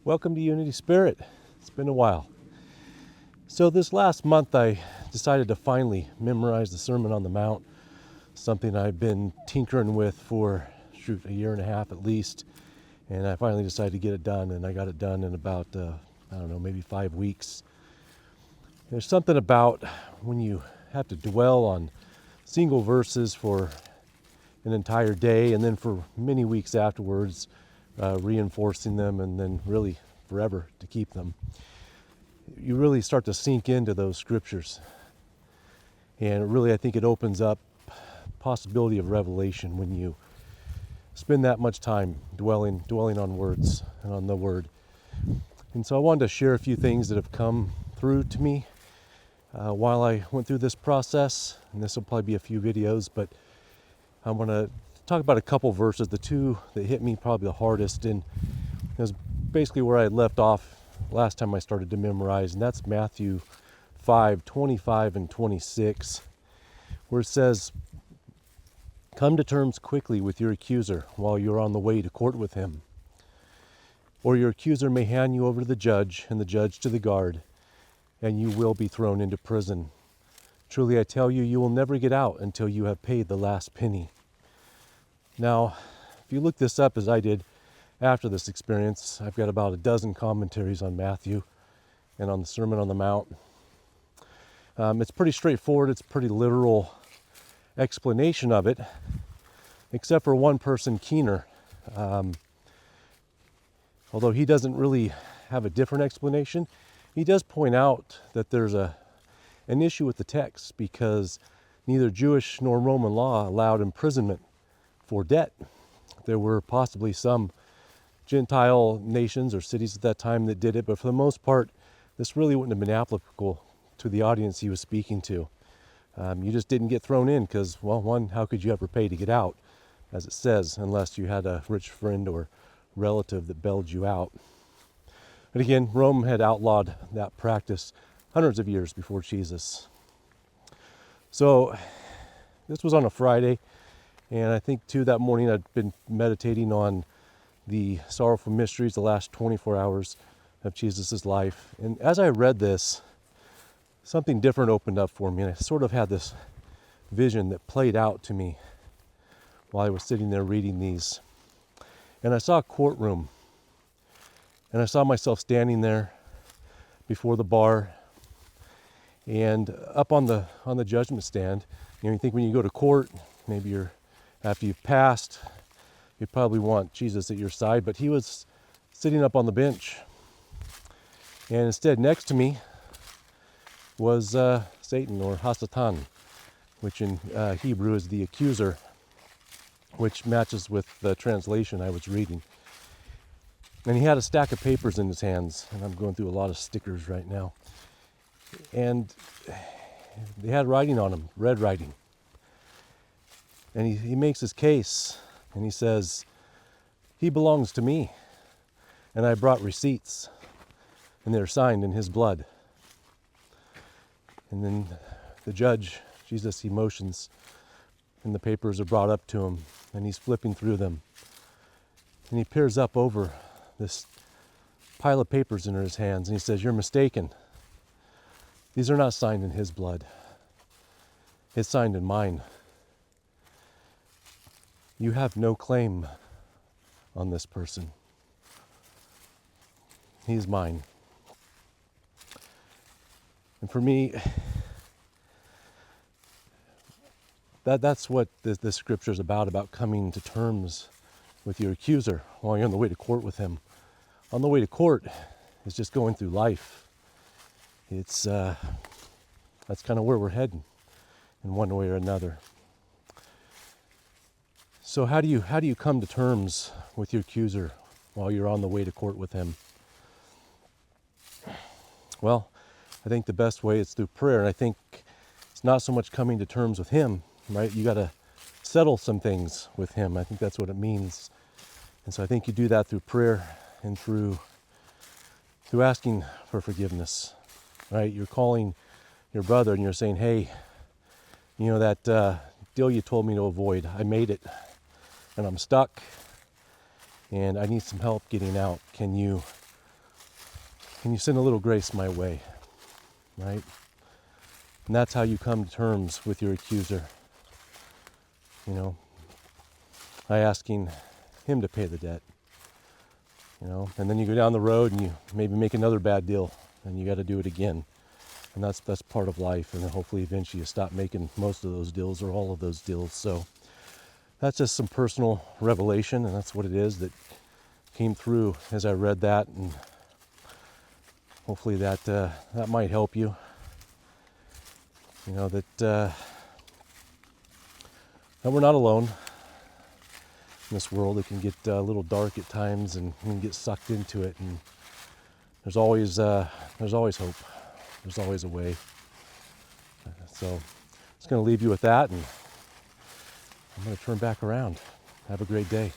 Welcome to Unity Spirit. It's been a while. So this last month I decided to finally memorize the Sermon on the Mount, something I've been tinkering with for, a year and a half at least, and I finally decided to get it done, and I got it done in about, maybe 5 weeks. There's something about when you have to dwell on single verses for an entire day and then for many weeks afterwards, reinforcing them and then really forever to keep them. You really start to sink into those scriptures. And really, I think it opens up possibility of revelation when you spend that much time dwelling on words and on the word. And so I wanted to share a few things that have come through to me while I went through this process. And this will probably be a few videos, but I want to talk about a couple verses. The two that hit me probably the hardest, and it was basically where I had left off last time I started to memorize, and that's Matthew 5:25 and 26, where it says, "Come to terms quickly with your accuser while you're on the way to court with him. Or your accuser may hand you over to the judge, and the judge to the guard, and you will be thrown into prison. Truly I tell you, you will never get out until you have paid the last penny." Now, if you look this up as I did after this experience, I've got about a dozen commentaries on Matthew and on the Sermon on the Mount. It's pretty straightforward. It's a pretty literal explanation of it, except for one person, Keener. Although he doesn't really have a different explanation, he does point out that there's an issue with the text because neither Jewish nor Roman law allowed imprisonment for debt. There were possibly some Gentile nations or cities at that time that did it, but for the most part, this really wouldn't have been applicable to the audience he was speaking to. You just didn't get thrown in because, well, one, how could you ever pay to get out, as it says, unless you had a rich friend or relative that bailed you out. But again, Rome had outlawed that practice hundreds of years before Jesus. So this was on a Friday, and I think too that morning I'd been meditating on the sorrowful mysteries, the last 24 hours of Jesus' life. And as I read this, something different opened up for me, and I sort of had this vision that played out to me while I was sitting there reading these. And I saw a courtroom, and I saw myself standing there before the bar, and up on the judgment stand. You think when you go to court, maybe after you've passed, you'd probably want Jesus at your side, but he was sitting up on the bench. And instead, next to me was Satan, or Hasatan, which in Hebrew is the accuser, which matches with the translation I was reading. And he had a stack of papers in his hands, and I'm going through a lot of stickers right now. And they had writing on them, red writing. And he makes his case, and he says, "He belongs to me, and I brought receipts, and they're signed in his blood." And then the judge, Jesus, he motions, and the papers are brought up to him, and he's flipping through them. And he peers up over this pile of papers in his hands, and he says, "You're mistaken. These are not signed in his blood. It's signed in mine. You have no claim on this person. He's mine." And for me, that's what this scripture is about coming to terms with your accuser while you're on the way to court with him. On the way to court is just going through life. It's that's kind of where we're heading in one way or another. So how do you come to terms with your accuser while you're on the way to court with him? Well, I think the best way is through prayer, and I think it's not so much coming to terms with him, right? You got to settle some things with him. I think that's what it means. And so I think you do that through prayer and through asking for forgiveness, right? You're calling your brother and you're saying, "Hey, that deal you told me to avoid, I made it, and I'm stuck, and I need some help getting out. Can you can you send a little grace my way, right? And that's how you come to terms with your accuser. You know, by asking him to pay the debt. You know, and then you go down the road and you maybe make another bad deal, and you got to do it again. And that's part of life. And then hopefully eventually you stop making most of those deals or all of those deals. So that's just some personal revelation, and that's what it is that came through as I read that, and hopefully that that might help you. You know, that that we're not alone in this world. It can get a little dark at times, and you can get sucked into it. And there's always hope. There's always a way. So I'm just going to leave you with that, and I'm going to turn back around. Have a great day.